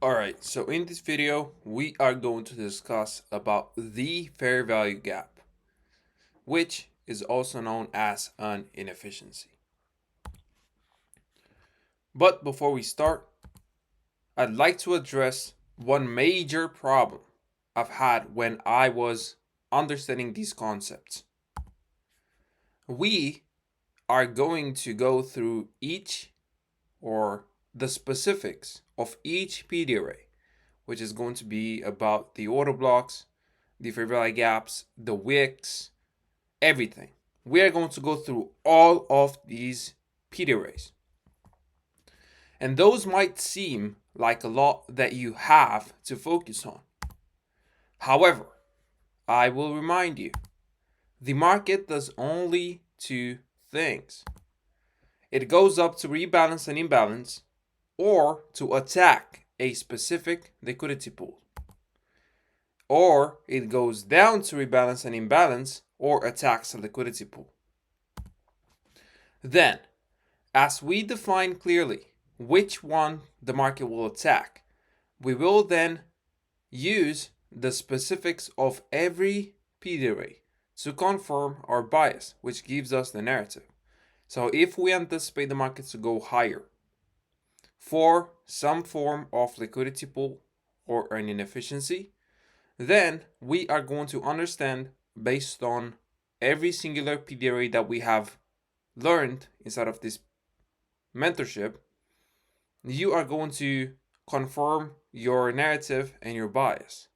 Alright, so in this video, we are going to discuss about the fair value gap, which is also known as an inefficiency. But before we start, I'd like to address one major problem I've had when I was understanding these concepts. We are going to go through each or the specifics of each PD array, which is going to be about the order blocks, the fair value gaps, the wicks, everything. We are going to go through all of these PD arrays. And those might seem like a lot that you have to focus on. However, I will remind you, the market does only two things. It goes up to rebalance an imbalance or to attack a specific liquidity pool. Or it goes down to rebalance an imbalance or attacks a liquidity pool. Then, as we define clearly which one the market will attack, we will then use the specifics of every PD array to confirm our bias, which gives us the narrative. So if we anticipate the market to go higher for some form of liquidity pool or an inefficiency, then we are going to understand based on every singular PD array that we have learned inside of this mentorship, you are going to confirm your narrative and your bias.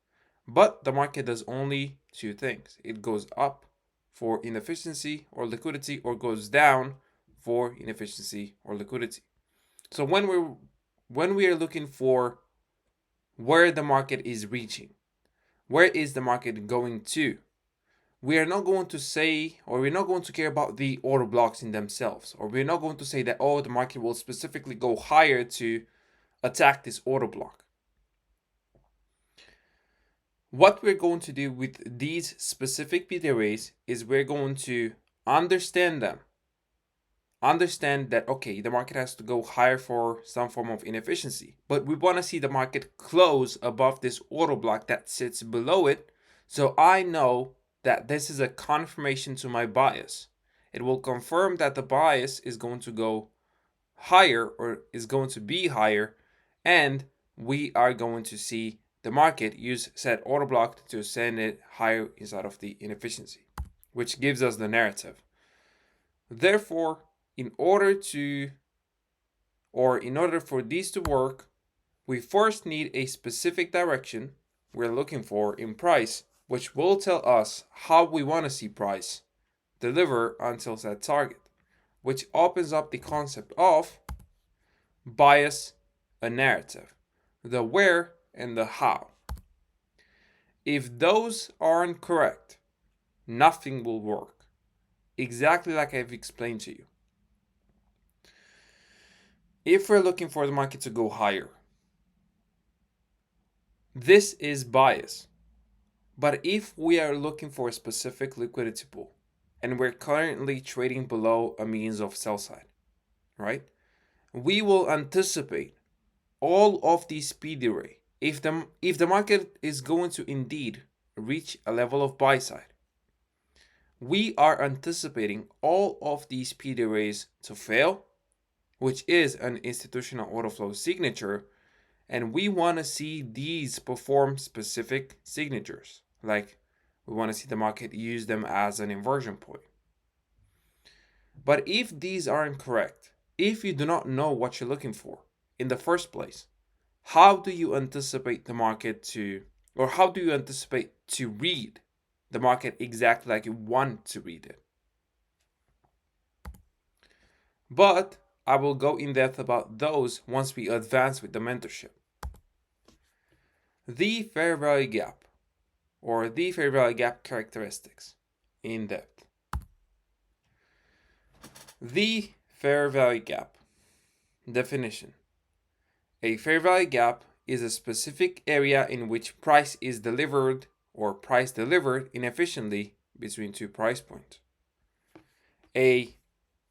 But the market does only two things. It goes up for inefficiency or liquidity, or goes down for inefficiency or liquidity. So when we are looking for where the market is reaching, where is the market going to, we are not going to say, or we're not going to care about the order blocks in themselves, or we're not going to say that, oh, the market will specifically go higher to attack this order block. What we're going to do with these specific PD arrays is we're going to understand them. Understand that, okay, the market has to go higher for some form of inefficiency, but we want to see the market close above this order block that sits below it, so I know that this is a confirmation to my bias. It will confirm that the bias is going to go higher or is going to be higher, and we are going to see the market use said order block to send it higher inside of the inefficiency, which gives us the narrative. Therefore, in order for these to work, we first need a specific direction we're looking for in price, which will tell us how we want to see price deliver until that target, which opens up the concept of bias and narrative, the where and the how. If those aren't correct, nothing will work, exactly like I've explained to you. If we're looking for the market to go higher, this is bias. But if we are looking for a specific liquidity pool and we're currently trading below a means of sell side, right? We will anticipate all of these PD array. If the market is going to indeed reach a level of buy side, we are anticipating all of these PD arrays to fail, which is an institutional order flow signature, and we want to see these perform specific signatures. Like, we want to see the market use them as an inversion point. But if these aren't correct, if you do not know what you're looking for in the first place, how do you anticipate the market to, or how do you anticipate to read the market exactly like you want to read it? But I will go in depth about those once we advance with the mentorship. The fair value gap, or the fair value gap characteristics in depth. The fair value gap definition. A fair value gap is a specific area in which price is delivered or price delivered inefficiently between two price points. A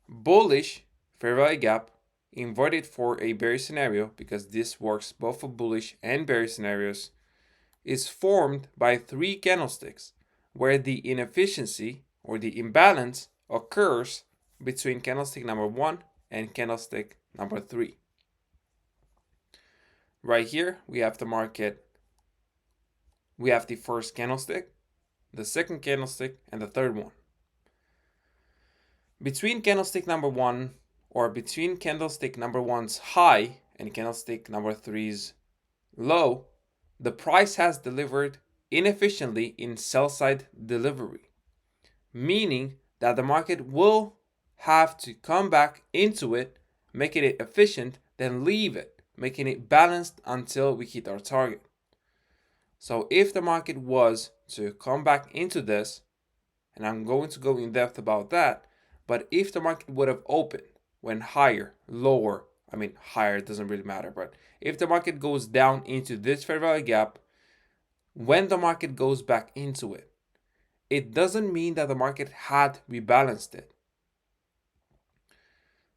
bullish fair value gap inverted for a bearish scenario, because this works both for bullish and bearish scenarios, is formed by 3 candlesticks, where the inefficiency or the imbalance occurs between candlestick number 1 and candlestick number 3. Right here, we have the market. We have the first candlestick, the second candlestick, and the third one. Between candlestick number 1, or between candlestick number 1's high and candlestick number 3's low, the price has delivered inefficiently in sell-side delivery, meaning that the market will have to come back into it, making it efficient, then leave it, making it balanced until we hit our target. So if the market was to come back into this, and I'm going to go in depth about that, but if the market would have opened, went higher, lower, higher doesn't really matter, but if the market goes down into this fair value gap, when the market goes back into it, it doesn't mean that the market had rebalanced it.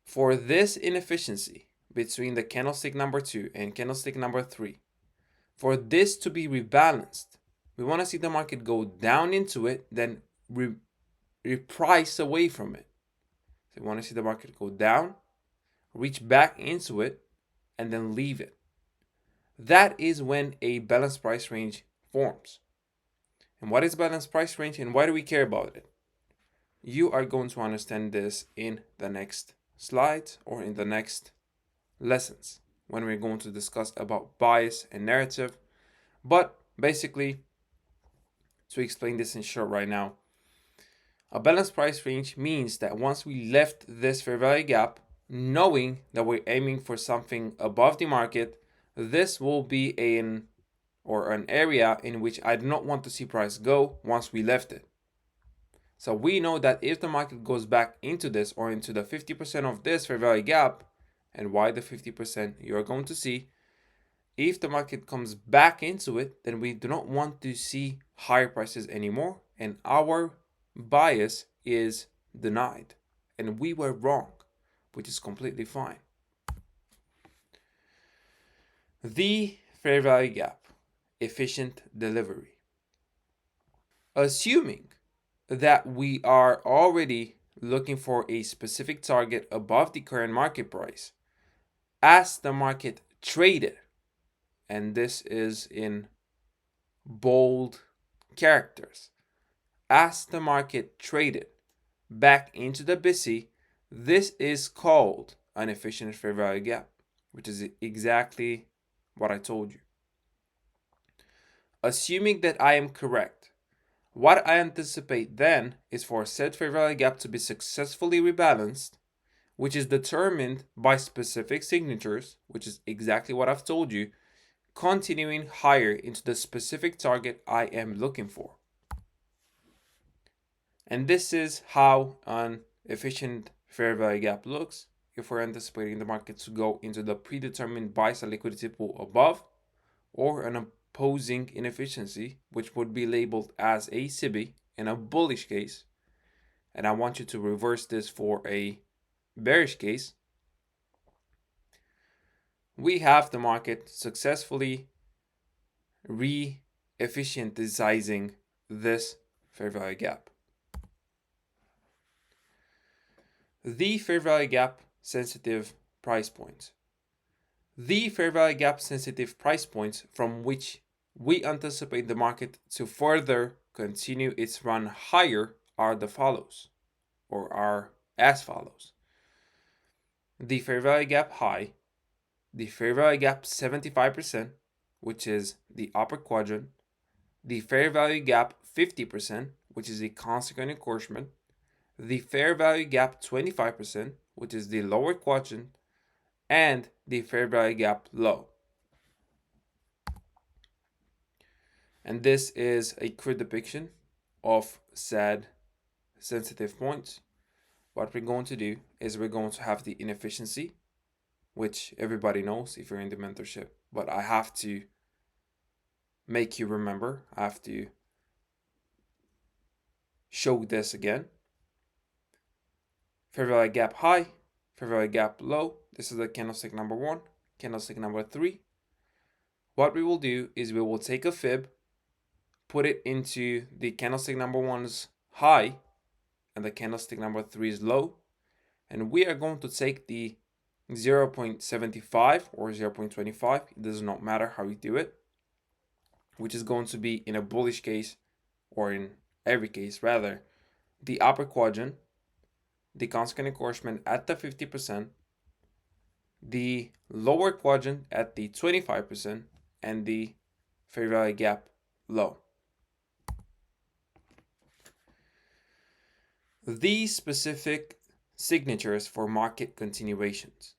For this inefficiency between the candlestick number 2 and candlestick number 3, for this to be rebalanced, we want to see the market go down into it, then reprice away from it. So we want to see the market go down, reach back into it, and then leave it. That is when a balanced price range forms. And what is balanced price range, and why do we care about it? You are going to understand this in the next slides or in the next lessons when we're going to discuss about bias and narrative. But basically, to explain this in short right now, a balanced price range means that once we left this fair value gap, knowing that we're aiming for something above the market, this will be an area in which I do not want to see price go once we left it. So we know that if the market goes back into this or into the 50% of this fair value gap, and why the 50% you're going to see, if the market comes back into it, then we do not want to see higher prices anymore, and our bias is denied, and we were wrong, which is completely fine. The fair value gap, efficient delivery. Assuming that we are already looking for a specific target above the current market price, as the market traded, and this is in bold characters, as the market traded back into the BISI, this is called an efficient fair value gap, which is exactly what I told you. Assuming that I am correct, what I anticipate then is for said fair value gap to be successfully rebalanced, which is determined by specific signatures, which is exactly what I've told you, continuing higher into the specific target I am looking for. And this is how an efficient fair value gap looks if we're anticipating the market to go into the predetermined buy-side liquidity pool above, or an opposing inefficiency, which would be labeled as a SIBI in a bullish case. And I want you to reverse this for a bearish case. We have the market successfully re-efficientizing this fair value gap. The fair value gap sensitive price points. The fair value gap sensitive price points from which we anticipate the market to further continue its run higher are the follows, or are as follows. The fair value gap high, the fair value gap 75%, which is the upper quadrant, the fair value gap 50%, which is the consequent encroachment, the fair value gap 25%, which is the lower quadrant, and the fair value gap low. And this is a crude depiction of said sensitive points. What we're going to do is we're going to have the inefficiency, which everybody knows if you're in the mentorship, but I have to make you remember. I have to show this again. Fair value gap high, fair value gap low. This is the candlestick number 1, candlestick number 3. What we will do is we will take a fib, put it into the candlestick number 1's high, and the candlestick number 3 is low. And we are going to take the 0.75 or 0.25, it does not matter how you do it, which is going to be, in a bullish case, or in every case rather, the upper quadrant, the consequent encroachment at the 50%, the lower quadrant at the 25%, and the fair value gap low. These specific signatures for market continuations.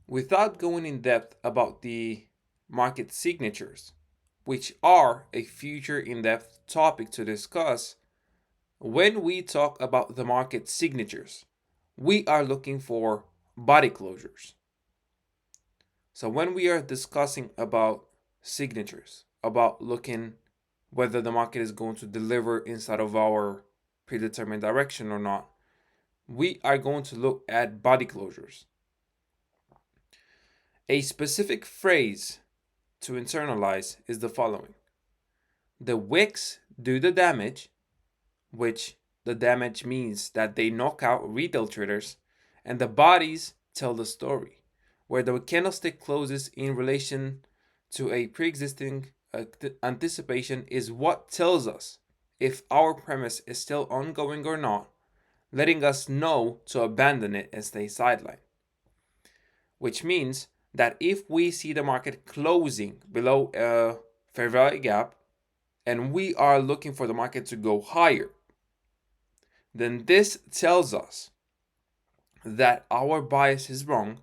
Without going in depth about the market signatures, which are a future in-depth topic to discuss, when we talk about the market signatures, we are looking for body closures. So when we are discussing about signatures, about looking whether the market is going to deliver inside of our predetermined direction or not, we are going to look at body closures. A specific phrase to internalize is the following: the wicks do the damage, which the damage means that they knock out retail traders, and the bodies tell the story, where the candlestick closes in relation to a pre-existing anticipation is what tells us if our premise is still ongoing or not, letting us know to abandon it and stay sidelined. Which means that if we see the market closing below a fair value gap and we are looking for the market to go higher, then this tells us that our bias is wrong,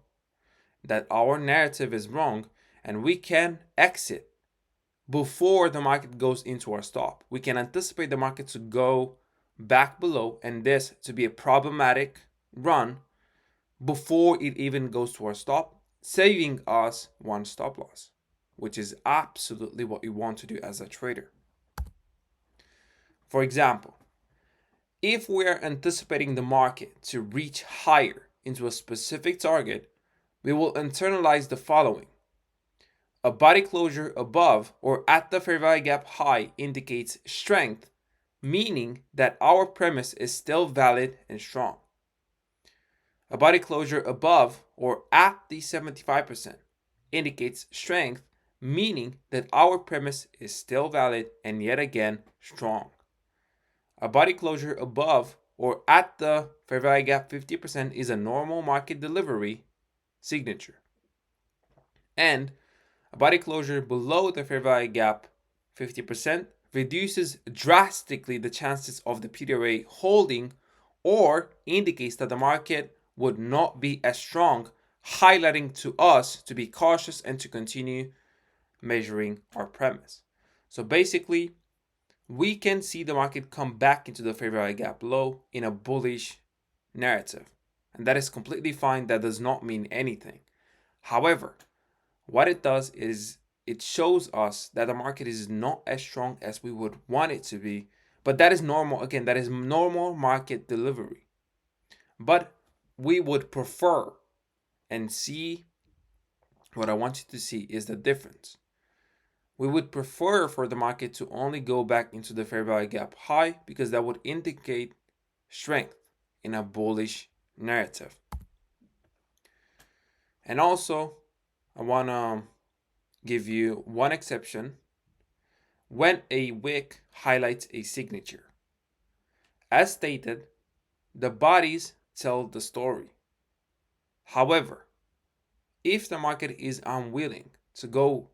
that our narrative is wrong, and we can exit before the market goes into our stop. We can anticipate the market to go back below and this to be a problematic run before it even goes to our stop, saving us one stop loss, which is absolutely what you want to do as a trader. For example, if we are anticipating the market to reach higher into a specific target, we will internalize the following: a body closure above or at the fair value gap high indicates strength, meaning that our premise is still valid and strong. A body closure above or at the 75% indicates strength, meaning that our premise is still valid and yet again strong. A body closure above or at the fair value gap 50% is a normal market delivery signature. And a body closure below the fair value gap 50% reduces drastically the chances of the PDRA holding or indicates that the market would not be as strong, highlighting to us to be cautious and to continue measuring our premise. So basically, we can see the market come back into the fair value gap low in a bullish narrative. And that is completely fine. That does not mean anything. However, what it does is it shows us that the market is not as strong as we would want it to be. But that is normal. Again, that is normal market delivery. But we would prefer and see, what I want you to see is the difference. We would prefer for the market to only go back into the fair value gap high because that would indicate strength in a bullish narrative. And also, I want to give you one exception when a wick highlights a signature. As stated, the bodies tell the story. However, if the market is unwilling to go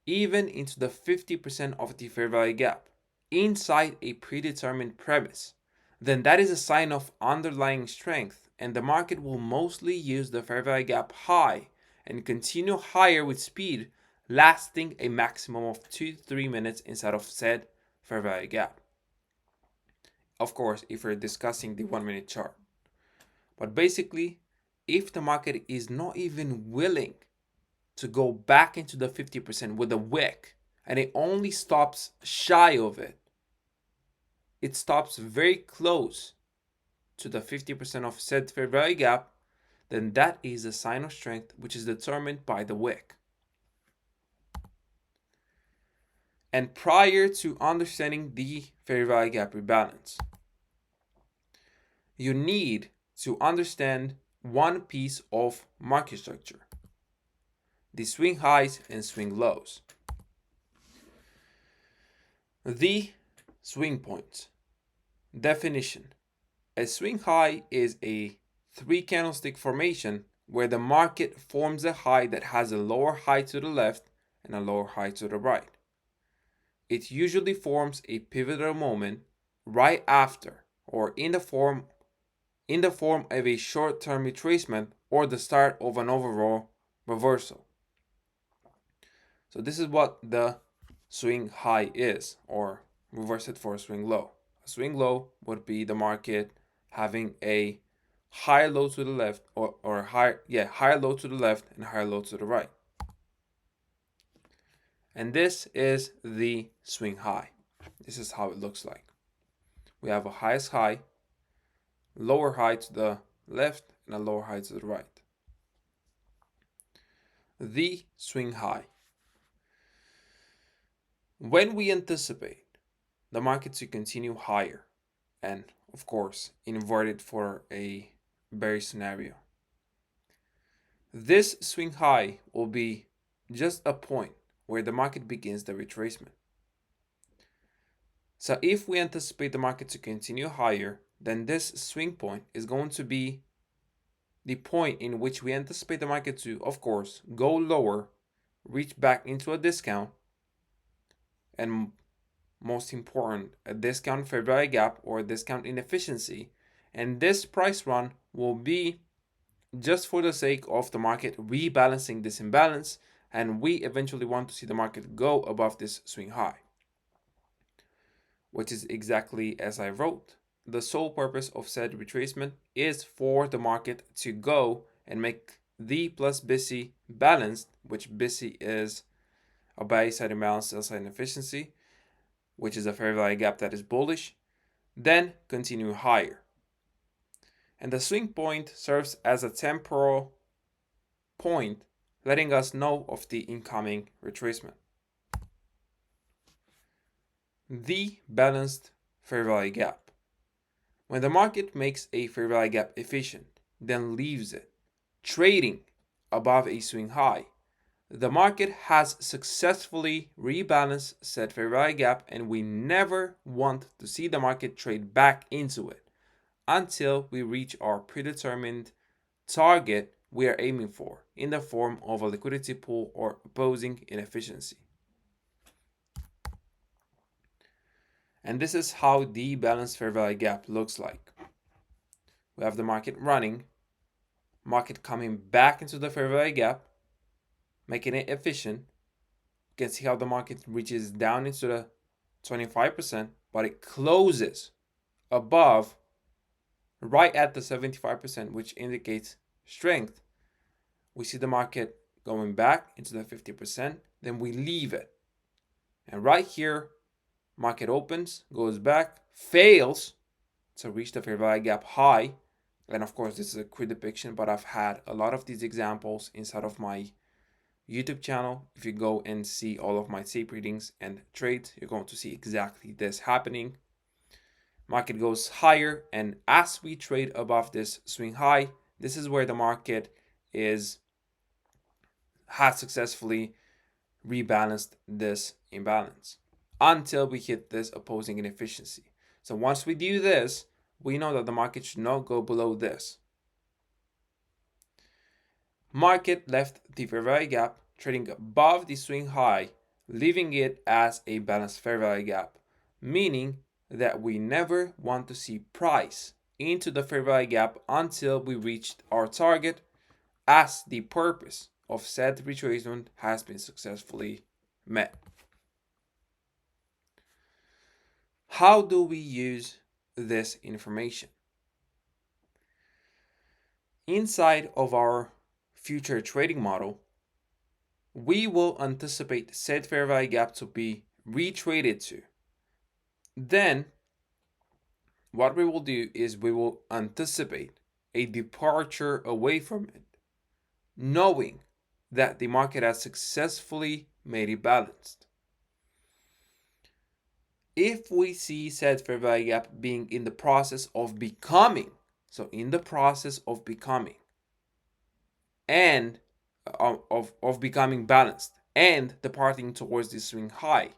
even into the 50% of the fair value gap inside a predetermined premise, then that is a sign of underlying strength, and the market will mostly use the fair value gap high and continue higher with speed, lasting a maximum of 2 to 3 minutes inside of said fair value gap. Of course, if we're discussing the 1 minute chart. But basically, if the market is not even willing to go back into the 50% with a wick, and it only stops shy of it, it stops very close to the 50% of said fair value gap, then that is a sign of strength which is determined by the wick. And prior to understanding the fair value gap rebalance, you need to understand one piece of market structure: the swing highs and swing lows. The swing points. Definition: a swing high is a 3 candlestick formation where the market forms a high that has a lower high to the left and a lower high to the right. It usually forms a pivotal moment right after or in the form of a short-term retracement or the start of an overall reversal. So this is what the swing high is, or reverse it for a swing low. A swing low would be the market having a higher low to the left, or higher low to the left and higher low to the right. And this is the swing high. This is how it looks like. We have a highest high, lower high to the left, and a lower high to the right. The swing high. When we anticipate the market to continue higher, and of course invert it for a bear scenario, this swing high will be just a point where the market begins the retracement. So if we anticipate the market to continue higher, then this swing point is going to be the point in which we anticipate the market to, of course, go lower, reach back into a discount, and most important, a discount fair value gap or a discount inefficiency. And this price run will be just for the sake of the market rebalancing this imbalance, and we eventually want to see the market go above this swing high, which is exactly as I wrote. The sole purpose of said retracement is for the market to go and make the plus BISI balanced, which BISI is a buy side imbalance, sell side inefficiency, which is a fair value gap that is bullish, then continue higher. And the swing point serves as a temporal point, letting us know of the incoming retracement. The balanced fair value gap. When the market makes a fair value gap efficient, then leaves it trading above a swing high, the market has successfully rebalanced said fair value gap, and we never want to see the market trade back into it until we reach our predetermined target we are aiming for in the form of a liquidity pool or opposing inefficiency. And this is how the balanced fair value gap looks like. We have the market running, market coming back into the fair value gap, making it efficient. You can see how the market reaches down into the 25%, but it closes above right at the 75%, which indicates strength. We see the market going back into the 50%, then we leave it. And right here, market opens, goes back, fails to reach the fair value gap high. And of course, this is a quick depiction, but I've had a lot of these examples inside of my YouTube channel. If you go and see all of my tape readings and trades, you're going to see exactly this happening. Market goes higher, and as we trade above this swing high, this is where the market has successfully rebalanced this imbalance until we hit this opposing inefficiency. So once we do this, we know that the market should not go below this. Market left the fair value gap trading above the swing high, leaving it as a balanced fair value gap, meaning that we never want to see price into the fair value gap until we reached our target, as the purpose of said retracement has been successfully met. How do we use this information? Inside of our future trading model, we will anticipate said fair value gap to be retraded to. Then what we will do is we will anticipate a departure away from it, knowing that the market has successfully made it balanced. If we see said fair value gap being in the process of becoming, so in the process of becoming, and of becoming balanced and departing towards the swing high,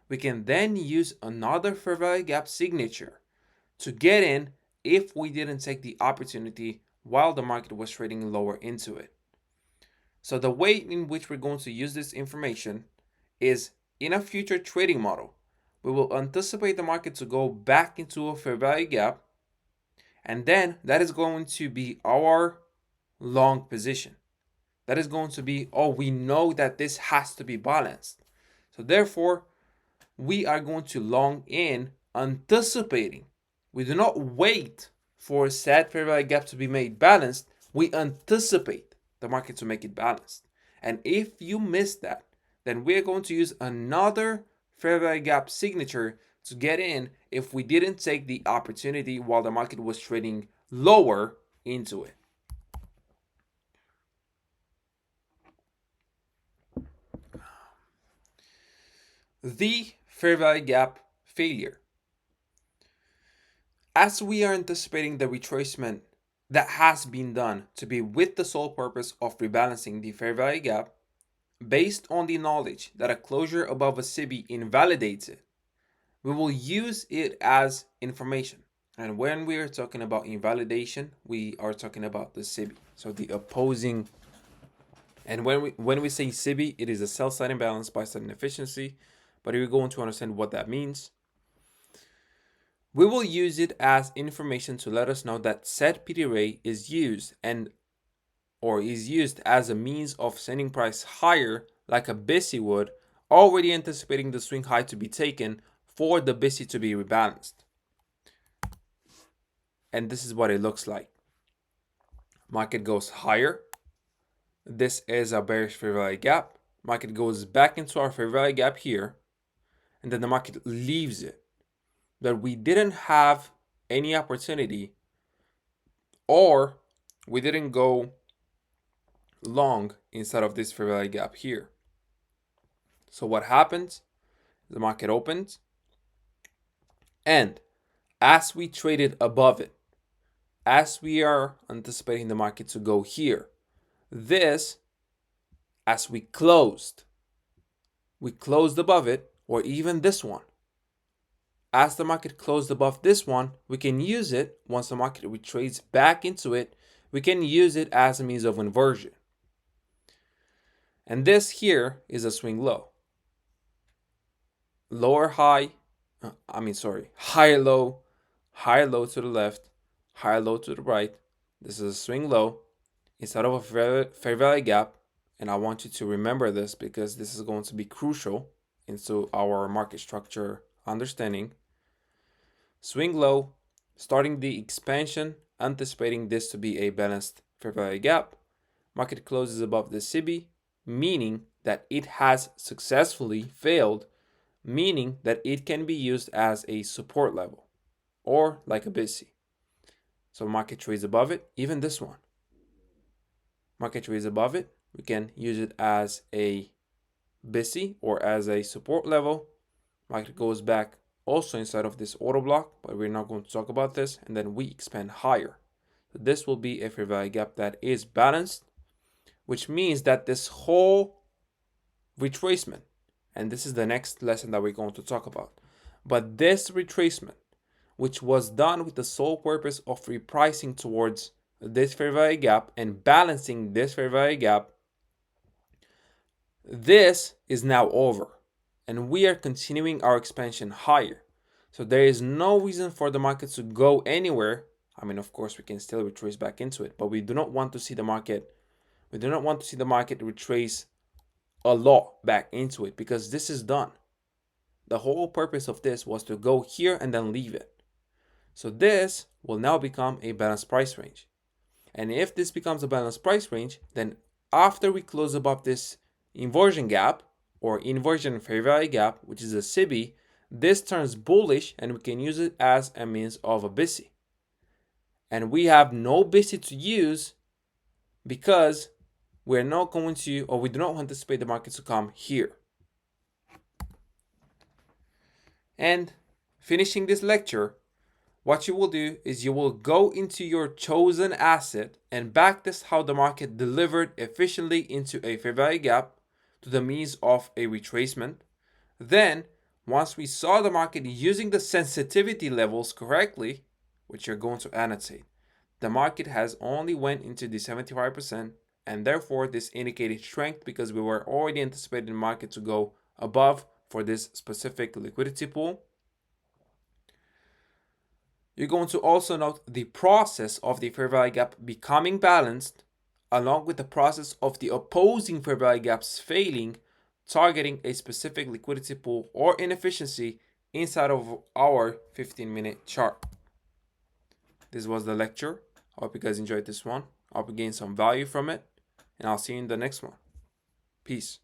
we can then use another fair value gap signature to get in if we didn't take the opportunity while the market was trading lower into it. So the way in which we're going to use this information is in a future trading model. We will anticipate the market to go back into a fair value gap, and then that is going to be our long position. That is going to be, oh, we know that this has to be balanced. So therefore, we are going to long in anticipating. We do not wait for a said fair value gap to be made balanced. We anticipate the market to make it balanced. And if you miss that, then we're going to use another fair value gap signature to get in if we didn't take the opportunity while the market was trading lower into it. The fair value gap failure. As we are anticipating the retracement that has been done to be with the sole purpose of rebalancing the fair value gap, based on the knowledge that a closure above a SIBI invalidates it, we will use it as information. And when we are talking about invalidation, we are talking about the SIBI, so the opposing. And when we say SIBI, it is a sell side imbalance, buy side inefficiency. But we're going to understand what that means. We will use it as information to let us know that said PD rate is used as a means of sending price higher, like a BISI would, already anticipating the swing high to be taken for the BISI to be rebalanced. And this is what it looks like. Market goes higher. This is a bearish fair value gap. Market goes back into our fair value gap here, and then the market leaves it. That we didn't have any opportunity, or we didn't go long inside of this fair value gap here. So what happens? The market opens, and as we traded above it, as we are anticipating the market to go here, this, as we closed above it, or even this one. As the market closed above this one, we can use it, once the market retraces back into it, we can use it as a means of inversion. And this here is a swing low. Higher low to the left, higher low to the right. This is a swing low inside of a fair value gap. And I want you to remember this because this is going to be crucial into our market structure understanding. Swing low, starting the expansion, anticipating this to be a balanced fair value gap. Market closes above the SIBI, meaning that it has successfully failed, meaning that it can be used as a support level or like a BISI. So market trades above it, even this one. Market trades above it, we can use it as a BISI or as a support level. Market goes back also inside of this auto block, but we're not going to talk about this, and then we expand higher. So this will be a fair value gap that is balanced, which means that this whole retracement, and this is the next lesson that we're going to talk about, but this retracement, which was done with the sole purpose of repricing towards this fair value gap and balancing this fair value gap, this is now over, and we are continuing our expansion higher. So there is no reason for the market to go anywhere. I mean, of course, we can still retrace back into it, but we do not want to see the market retrace a lot back into it, because this is done. The whole purpose of this was to go here and then leave it. So this will now become a balanced price range. And if this becomes a balanced price range, then after we close above this inversion gap or inversion fair value gap, which is a SIBI, this turns bullish and we can use it as a means of a BISI. And we have no BISI to use because we're not going to, or we do not anticipate the market to come here. And finishing this lecture, what you will do is you will go into your chosen asset and backtest how the market delivered efficiently into a fair value gap to the means of a retracement. Then, once we saw the market using the sensitivity levels correctly, which you're going to annotate, the market has only went into the 75%, and therefore this indicated strength because we were already anticipating the market to go above for this specific liquidity pool. You're going to also note the process of the fair value gap becoming balanced, along with the process of the opposing fair value gaps failing, targeting a specific liquidity pool or inefficiency inside of our 15-minute chart. This was the lecture. I hope you guys enjoyed this one. I hope you gained some value from it, and I'll see you in the next one. Peace.